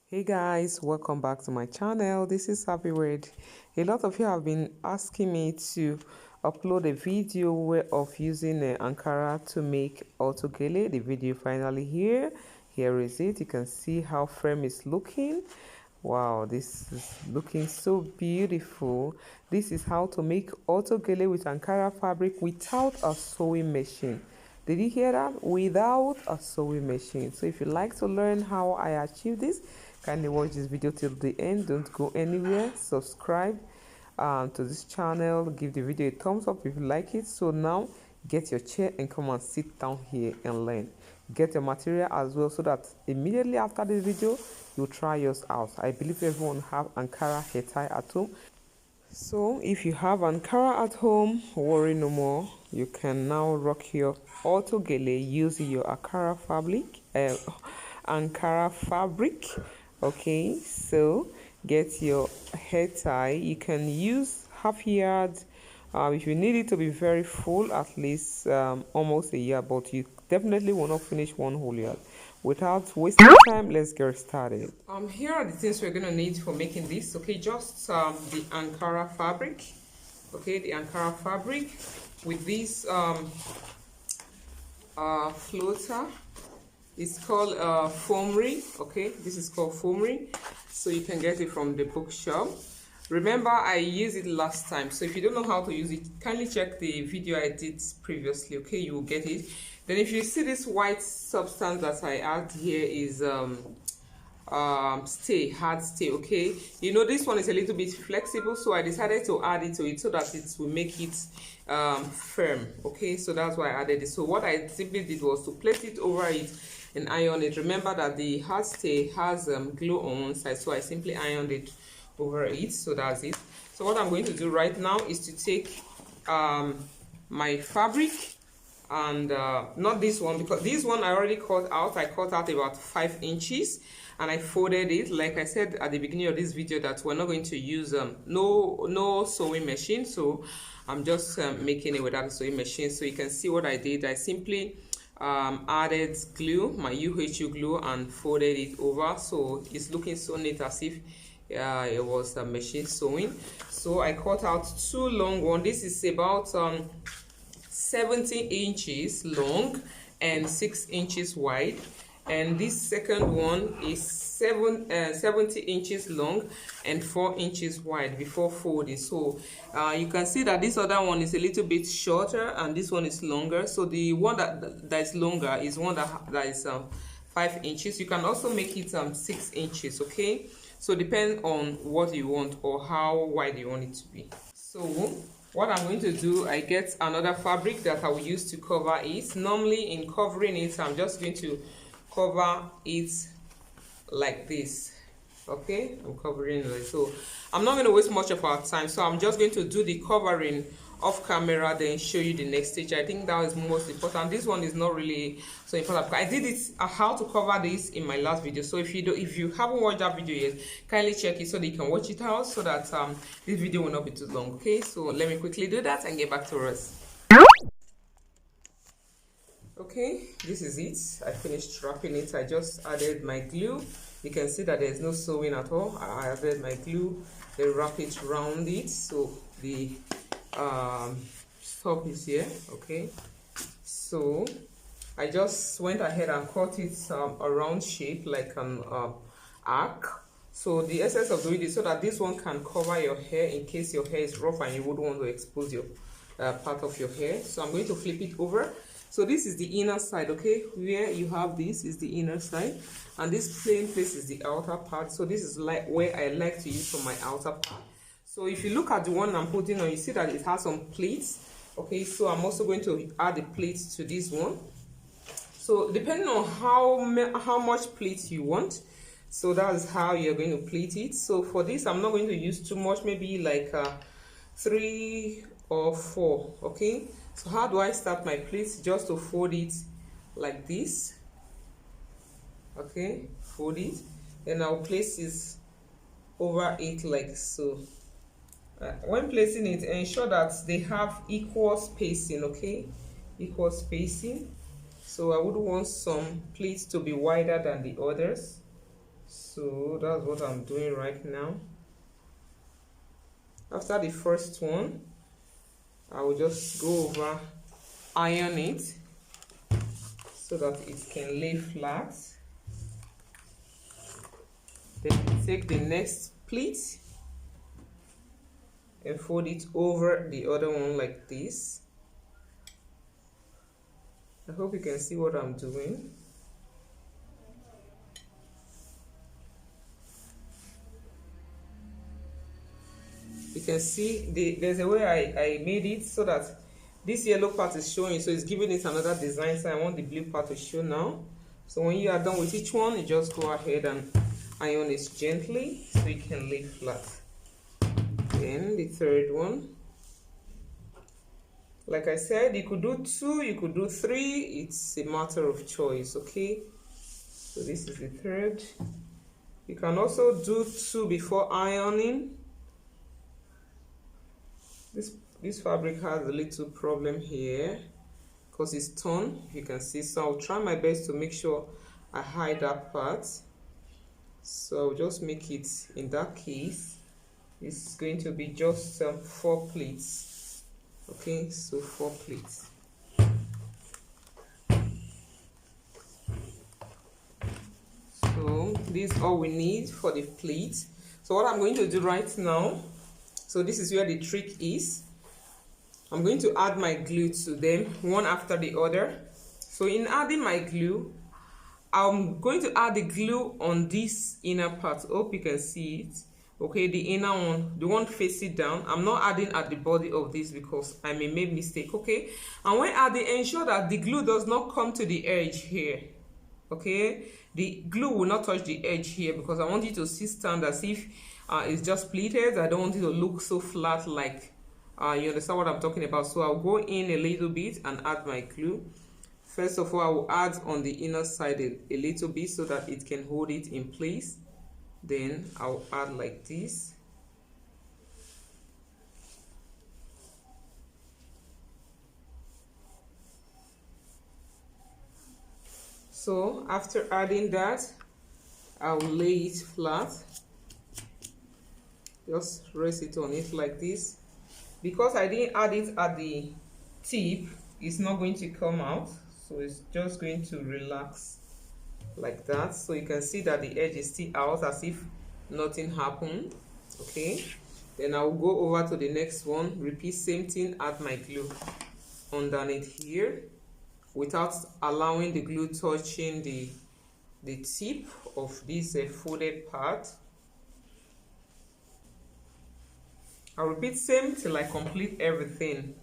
Hey guys, welcome back to my channel. This is Ahviworld. A lot of you have been asking me to upload a video of using Ankara to make autogele. The video finally here is it. You can see how frame is looking. Wow, this is looking so beautiful. This is how to make autogele with Ankara fabric without a sewing machine. Did you hear that? Without a sewing machine. So if you like to learn how I achieve this, kindly watch this video till the end. Don't go anywhere. Subscribe to this channel. Give the video a thumbs up if you like it. So now get your chair and come and sit down here and learn. Get your material as well so that immediately after this video you try yours out. I believe everyone have Ankara head tie at home. So if you have Ankara at home, worry no more. You can now rock your autogele using your Ankara fabric. Okay, so get your head tie. You can use half yard. If you need it to be very full, at least almost a yard, but you definitely will not finish one whole yard. Without wasting time, let's get started. Here are the things we're gonna need for making this. Okay, just the Ankara fabric. Okay, the Ankara fabric with this floater. It's called foam ring. Okay, this is called foam ring, so you can get it from the bookshop. Remember, I used it last time, so if you don't know how to use it, kindly check the video I did previously. Okay, you will get it. Then if you see this white substance that I add here is hard stay. Okay, you know this one is a little bit flexible, so I decided to add it to it so that it will make it firm. Okay, so that's why I added it. So what I simply did was to place it over it and iron it. Remember that the hard stay has glue on one side, so I simply ironed it over it. So that's it. So what I'm going to do right now is to take my fabric and not this one, because this one I already cut out. I cut out about 5 inches and I folded it. Like I said at the beginning of this video that we're not going to use no sewing machine, so I'm just making it without a sewing machine. So you can see what I did. I simply added glue, my UHU glue, and folded it over, so it's looking so neat as if it was a machine sewing. So I cut out 2 long ones. This is about 17 inches long and 6 inches wide, and this second one is 70 inches long and 4 inches wide before folding. So you can see that this other one is a little bit shorter and this one is longer. So the one that is longer is one that is 5 inches. You can also make it 6 inches. Okay, so depend on what you want or how wide you want it to be. So what I'm going to do, I get another fabric that I will use to cover it. Normally in covering it, I'm just going to cover it like this. Okay, I'm covering it. So I'm not going to waste much of our time, so I'm just going to do the covering off camera, then show you the next stage. I think that is most important. This one is not really so important. I did it how to cover this in my last video, so if you haven't watched that video yet, kindly check it so that you can watch it out, so that this video will not be too long. Okay, so let me quickly do that and get back to us. Okay, this is it. I finished wrapping it. I just added my glue. You can see that there's no sewing at all. I added my glue, then wrap it around it, so the top is here. Okay, so I just went ahead and cut it a round shape like an arc. So the essence of doing this so that this one can cover your hair in case your hair is rough and you would want to expose your part of your hair. So I'm going to flip it over. So this is the inner side. Okay, where you have this is the inner side, and this plain place is the outer part. So this is like where I like to use for my outer part. So if you look at the one I'm putting on, you see that it has some pleats. Okay, so I'm also going to add the pleats to this one. So depending on how much pleats you want, so that's how you're going to pleat it. So for this, I'm not going to use too much, maybe like 3 or 4. Okay, so how do I start my pleats? Just to fold it like this. Okay, fold it, then I'll place this over it like so. When placing it, ensure that they have equal spacing. Okay, equal spacing. So I would want some pleats to be wider than the others. So that's what I'm doing right now. After the first one, I will just go over, iron it so that it can lay flat. Then take the next pleat and fold it over the other one like this. I hope you can see what I'm doing. You can see there's a way I made it so that this yellow part is showing, so it's giving it another design. So I want the blue part to show now. So when you are done with each one, you just go ahead and iron it gently so it can lay flat. Then the third one, like I said, you could do 2, you could do 3, it's a matter of choice. Okay, so this is the third. You can also do 2 before ironing. This fabric has a little problem here because it's torn, you can see. So I'll try my best to make sure I hide that part. So I'll just make it, in that case it's going to be just 4 pleats. Okay, so 4 pleats. So this is all we need for the pleat. So what I'm going to do right now, so this is where the trick is. I'm going to add my glue to them one after the other. So in adding my glue, I'm going to add the glue on this inner part. Hope you can see it. Okay, the inner one, the one facing down. I'm not adding at the body of this because I may make mistake. Okay, and when adding, ensure that the glue does not come to the edge here. Okay, the glue will not touch the edge here because I want you to see stand as if it's just pleated. I don't want it to look so flat, like you understand what I'm talking about. So I'll go in a little bit and add my glue. First of all, I will add on the inner side a little bit so that it can hold it in place. Then I'll add like this. So after adding that, I'll lay it flat. Just rest it on it like this. Because I didn't add it at the tip, it's not going to come out. So it's just going to relax like that. So you can see that the edge is still out as if nothing happened. Okay, then I'll go over to the next one. Repeat same thing, add my glue underneath here without allowing the glue touching the tip of this folded part. I'll repeat same till I complete everything.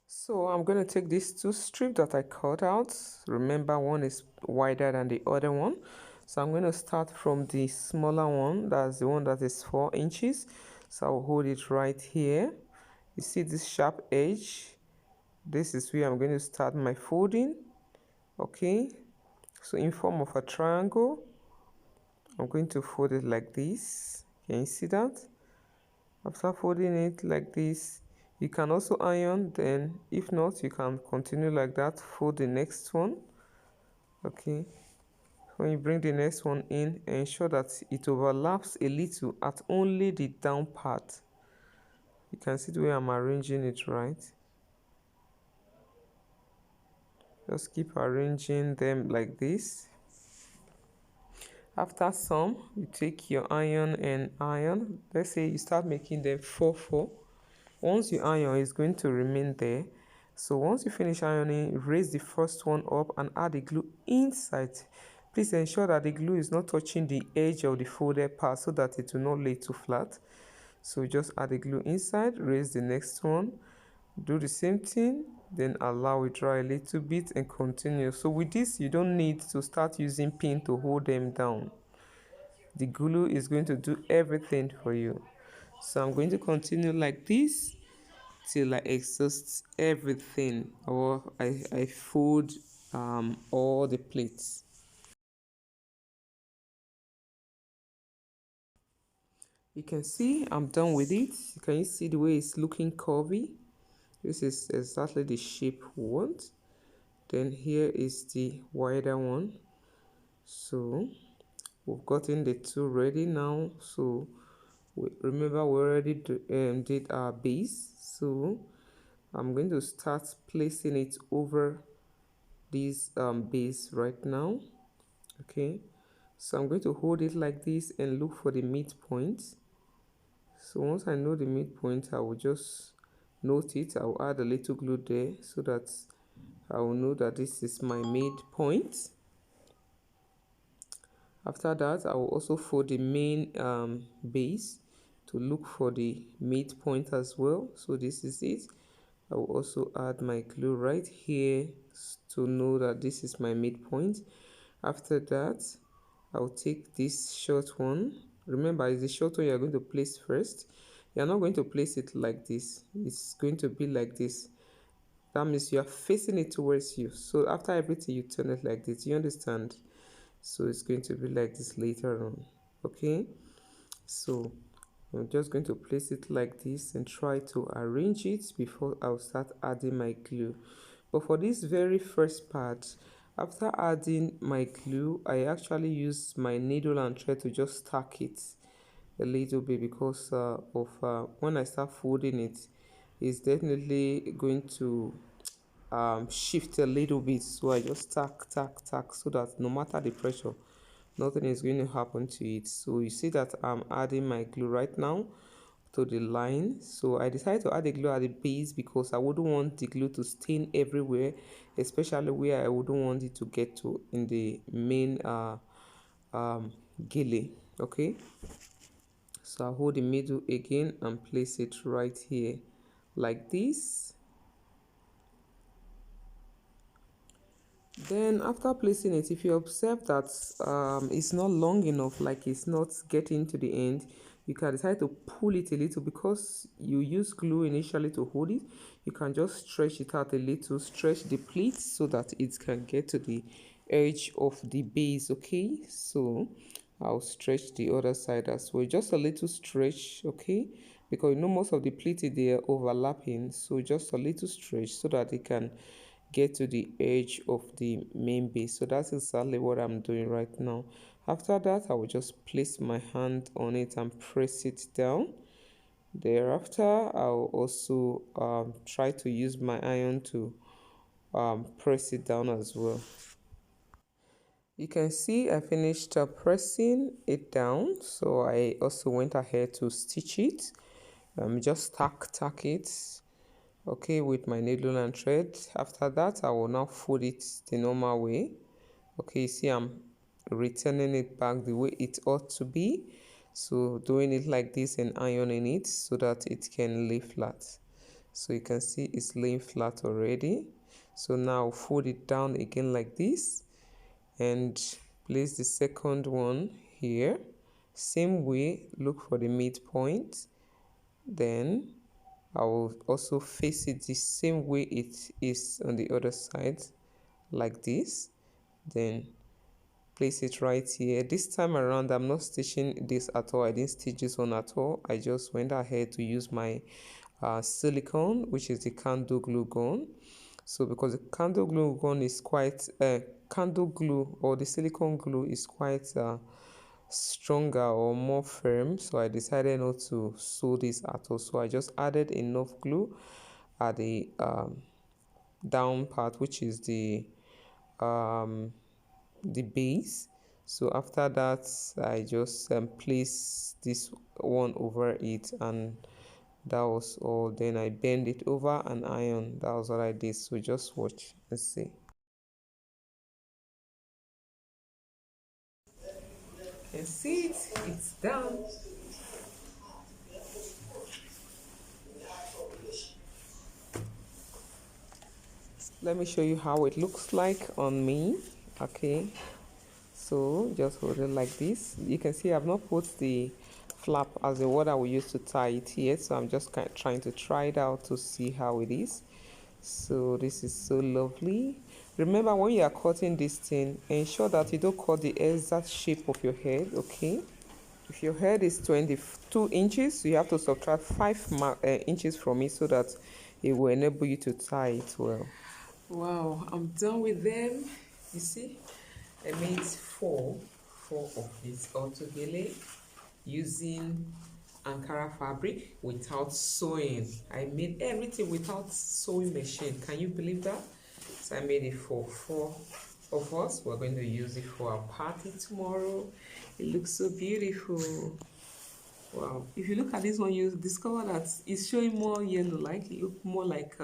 So I'm going to take these 2 strips that I cut out. Remember, one is wider than the other one. So I'm going to start from the smaller one. That's the one that is 4 inches. So I'll hold it right here. You see this sharp edge? This is where I'm going to start my folding. Okay, so in form of a triangle, I'm going to fold it like this. Can you see that? After folding it like this, you can also iron. Then if not, you can continue like that. Fold the next one. Okay, when you bring the next one in, ensure that it overlaps a little at only the down part. You can see the way I'm arranging it, right? Just keep arranging them like this. After some, you take your iron and iron. Let's say you start making them 4-4. Once you iron, it's going to remain there. So once you finish ironing, raise the first one up and add the glue inside. Please ensure that the glue is not touching the edge of the folded part so that it will not lay too flat. So just add the glue inside, raise the next one, do the same thing, then allow it dry a little bit and continue. So with this, you don't need to start using pin to hold them down. The glue is going to do everything for you. So I'm going to continue like this till I exhaust everything, or I fold all the plates. You can see I'm done with it. Can you see the way it's looking curvy? This is exactly the shape we want. Then here is the wider one. So we've gotten the two ready now. So remember we already did our base. So I'm going to start placing it over this base right now. Okay, so I'm going to hold it like this and look for the midpoint. So once I know the midpoint, I will just note it. I will add a little glue there so that I will know that this is my midpoint. After that, I will also fold the main base to look for the midpoint as well. So this is it. I will also add my glue right here to know that this is my midpoint. After that, I'll take this short one. Remember, it's the short one you're going to place first. You're not going to place it like this. It's going to be like this. That means you are facing it towards you. So after everything, you turn it like this. You understand? So it's going to be like this later on. Okay? So I'm just going to place it like this and try to arrange it before I'll start adding my glue. But for this very first part, after adding my glue, I actually use my needle and thread to just stack it a little bit because when I start folding it, it's definitely going to shift a little bit. So I just tack so that no matter the pressure, nothing is going to happen to it. So you see that I'm adding my glue right now to the line. So I decided to add the glue at the base because I wouldn't want the glue to stain everywhere, especially where I wouldn't want it to get to in the main gele. Okay, so I hold the middle again and place it right here like this. Then after placing it, if you observe that it's not long enough, like it's not getting to the end, you can decide to pull it a little. Because you use glue initially to hold it, you can just stretch it out a little, stretch the pleats so that it can get to the edge of the base. Okay, so I'll stretch the other side as well, just a little stretch. Okay, because you know most of the pleats they are overlapping, so just a little stretch so that it can get to the edge of the main base. So that's exactly what I'm doing right now. After that, I will just place my hand on it and press it down. Thereafter, I'll also try to use my iron to press it down as well. You can see I finished pressing it down, so I also went ahead to stitch it. Just tack it, okay, with my needle and thread. After that, I will now fold it the normal way. Okay, you see I'm returning it back the way it ought to be. So doing it like this and ironing it so that it can lay flat. So you can see it's laying flat already. So now fold it down again like this and place the second one here. Same way, look for the midpoint. Then I will also face it the same way it is on the other side, like this. Then place it right here. This time around, I'm not stitching this at all. I didn't stitch this one at all. I just went ahead to use my silicone, which is the candle glue gun. So because the candle glue gun is quite candle glue, or the silicone glue is quite stronger or more firm, so I decided not to sew this at all. So I just added enough glue at the down part, which is the base. So after that, I just place this one over it, and that was all. Then I bend it over and iron. That was what I did. So just watch and see. You can see it's done. Let me show you how it looks like on me. Okay, so just hold it like this. You can see I've not put the flap as the water we use to tie it yet, so I'm just kind of trying to try it out to see how it is. So this is so lovely. Remember, when you are cutting this thing, ensure that you don't cut the exact shape of your head. Okay, if your head is 22 inches, you have to subtract 5 inches from it so that it will enable you to tie it well. Wow, I'm done with them. You see, I made four of these autogele using Ankara fabric without sewing. I made everything without sewing machine. Can you believe that? So I made it for four of us. We're going to use it for our party tomorrow. It looks so beautiful. Wow. If you look at this one, you discover that it's showing more yellow, like it look more like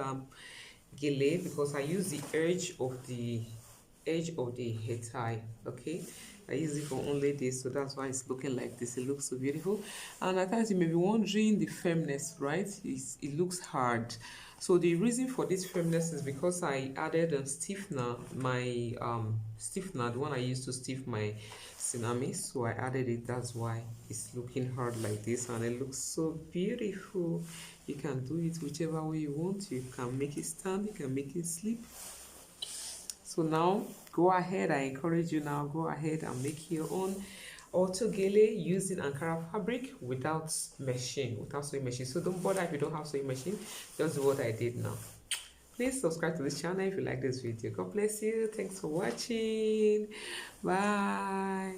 gele, because I use the edge of the hair tie. Okay, I use it for only this, so that's why it's looking like this. It looks so beautiful. And at times you may be wondering the firmness, right? It looks hard. So the reason for this firmness is because I added a stiffener, my stiffener, the one I used to stiff my tsunami. So I added it. That's why it's looking hard like this, and it looks so beautiful. You can do it whichever way you want. You can make it stand, you can make it sleep. So now go ahead, I encourage you now, go ahead and make your own autogele using Ankara fabric without machine, without sewing machine. So don't bother if you don't have sewing machine, just do what I did now. Please subscribe to this channel if you like this video. God bless you. Thanks for watching. Bye.